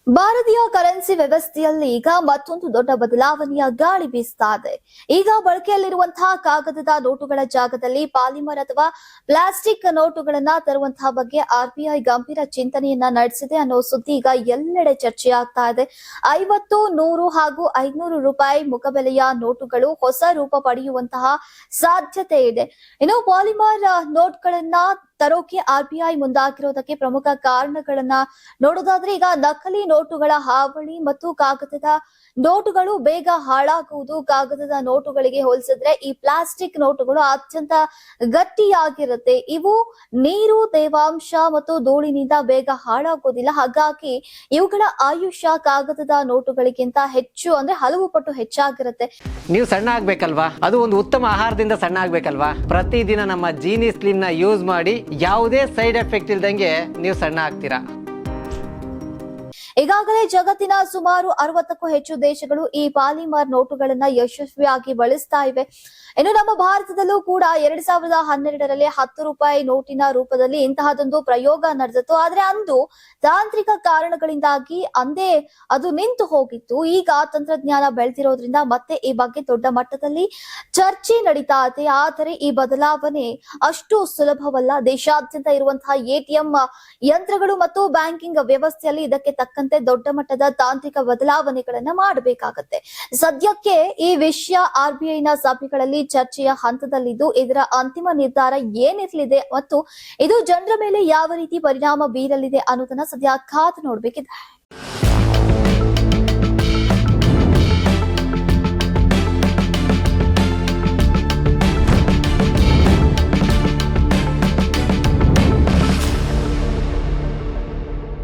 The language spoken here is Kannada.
ಭಾರತೀಯ ಕರೆನ್ಸಿ ವ್ಯವಸ್ಥೆಯಲ್ಲಿ ಈಗ ಮತ್ತೊಂದು ದೊಡ್ಡ ಬದಲಾವಣೆಯ ಗಾಳಿ ಬೀಸ್ತಾ ಇದೆ. ಈಗ ಬಳಕೆಯಲ್ಲಿರುವಂತಹ ಕಾಗದದ ನೋಟುಗಳ ಜಾಗದಲ್ಲಿ ಪಾಲಿಮರ್ ಅಥವಾ ಪ್ಲಾಸ್ಟಿಕ್ ನೋಟುಗಳನ್ನ ತರುವಂತಹ ಬಗ್ಗೆ ಆರ್ಬಿಐ ಗಂಭೀರ ಚಿಂತನೆಯನ್ನ ನಡೆಸಿದೆ ಅನ್ನೋ ಸುದ್ದಿ ಈಗ ಎಲ್ಲೆಡೆ ಚರ್ಚೆಯಾಗ್ತಾ ಇದೆ. 50, 100 ಹಾಗೂ 500 ರೂಪಾಯಿ ಮುಖಬೆಲೆಯ ನೋಟುಗಳು ಹೊಸ ರೂಪ ಪಡೆಯುವಂತಹ ಸಾಧ್ಯತೆ ಇದೆ. ಇನ್ನು ಪಾಲಿಮರ್ ನೋಟ್ಗಳನ್ನ ತರೋಕೆ ಆರ್ಬಿಐ ಮುಂದಾಗಿರೋದಕ್ಕೆ ಪ್ರಮುಖ ಕಾರಣಗಳನ್ನ ನೋಡೋದಾದ್ರೆ ಈಗ ನಕಲಿ ನೋಟುಗಳ ಹಾವಳಿ ಮತ್ತು ಕಾಗದದ ನೋಟುಗಳು ಬೇಗ ಹಾಳಾಗುವುದು. ಕಾಗದದ ನೋಟುಗಳಿಗೆ ಹೋಲಿಸಿದ್ರೆ ಈ ಪ್ಲಾಸ್ಟಿಕ್ ನೋಟುಗಳು ಅತ್ಯಂತ ಗಟ್ಟಿಯಾಗಿರುತ್ತೆ. ಇವು ನೀರು, ತೇವಾಂಶ ಮತ್ತು ಧೂಳಿನಿಂದ ಬೇಗ ಹಾಳಾಗೋದಿಲ್ಲ. ಹಾಗಾಗಿ ಇವುಗಳ ಆಯುಷ್ಯ ಕಾಗದದ ನೋಟುಗಳಿಗಿಂತ ಹೆಚ್ಚು ಅಂದ್ರೆ ಹಲವು ಪಟ್ಟು ಹೆಚ್ಚಾಗಿರುತ್ತೆ. ನೀವು ಸಣ್ಣ ಆಗ್ಬೇಕಲ್ವಾ? ಅದು ಒಂದು ಉತ್ತಮ ಆಹಾರದಿಂದ ಸಣ್ಣ ಆಗ್ಬೇಕಲ್ವಾ? ಪ್ರತಿದಿನ ನಮ್ಮ ಜೀನಿ ಸ್ಲಿಮ್ ನ ಯೂಸ್ ಮಾಡಿ ಯಾವುದೇ ಸೈಡ್ ಎಫೆಕ್ಟ್ ಇಲ್ದಂಗೆ ನೀವು ಸಣ್ಣ ಆಗ್ತೀರಾ. ಈಗಾಗಲೇ ಜಗತ್ತಿನ ಸುಮಾರು 60ಕ್ಕೂ ಹೆಚ್ಚು ದೇಶಗಳು ಈ ಪಾಲಿಮರ್ ನೋಟುಗಳನ್ನ ಯಶಸ್ವಿಯಾಗಿ ಬಳಸ್ತಾ ಇವೆ. ಇನ್ನು ನಮ್ಮ ಭಾರತದಲ್ಲೂ ಕೂಡ 2012ರಲ್ಲಿ 10 ರೂಪಾಯಿ ನೋಟಿನ ರೂಪದಲ್ಲಿ ಇಂತಹದೊಂದು ಪ್ರಯೋಗ ನಡೆದಿತ್ತು. ಆದ್ರೆ ಅಂದು ತಾಂತ್ರಿಕ ಕಾರಣಗಳಿಂದಾಗಿ ಅಂದೇ ಅದು ನಿಂತು ಹೋಗಿತ್ತು. ಈಗ ತಂತ್ರಜ್ಞಾನ ಬೆಳೆದಿರೋದ್ರಿಂದ ಮತ್ತೆ ಈ ಬಗ್ಗೆ ದೊಡ್ಡ ಮಟ್ಟದಲ್ಲಿ ಚರ್ಚೆ ನಡೀತಾ ಇದೆ. ಆದರೆ ಈ ಬದಲಾವಣೆ ಅಷ್ಟು ಸುಲಭವಲ್ಲ. ದೇಶಾದ್ಯಂತ ಇರುವಂತಹ ಎಟಿಎಂ ಯಂತ್ರಗಳು ಮತ್ತು ಬ್ಯಾಂಕಿಂಗ್ ವ್ಯವಸ್ಥೆಯಲ್ಲಿ ಇದಕ್ಕೆ ತಕ್ಕಂತೆ ದೊಡ್ಡ ಮಟ್ಟದ ತಾಂತ್ರಿಕ ಬದಲಾವಣೆಗಳನ್ನ ಮಾಡಬೇಕಾಗತ್ತೆ. ಸದ್ಯಕ್ಕೆ ಈ ವಿಷಯ ಆರ್ಬಿಐನ ಸಭೆಗಳಲ್ಲಿ ಚರ್ಚೆಯ ಹಂತದಲ್ಲಿದ್ದು ಇದರ ಅಂತಿಮ ನಿರ್ಧಾರ ಏನಿರಲಿದೆ ಮತ್ತು ಇದು ಜನರ ಮೇಲೆ ಯಾವ ರೀತಿ ಪರಿಣಾಮ ಬೀರಲಿದೆ ಅನ್ನೋದನ್ನ ಸದ್ಯ ಕಾದು ನೋಡ್ಬೇಕಿದೆ.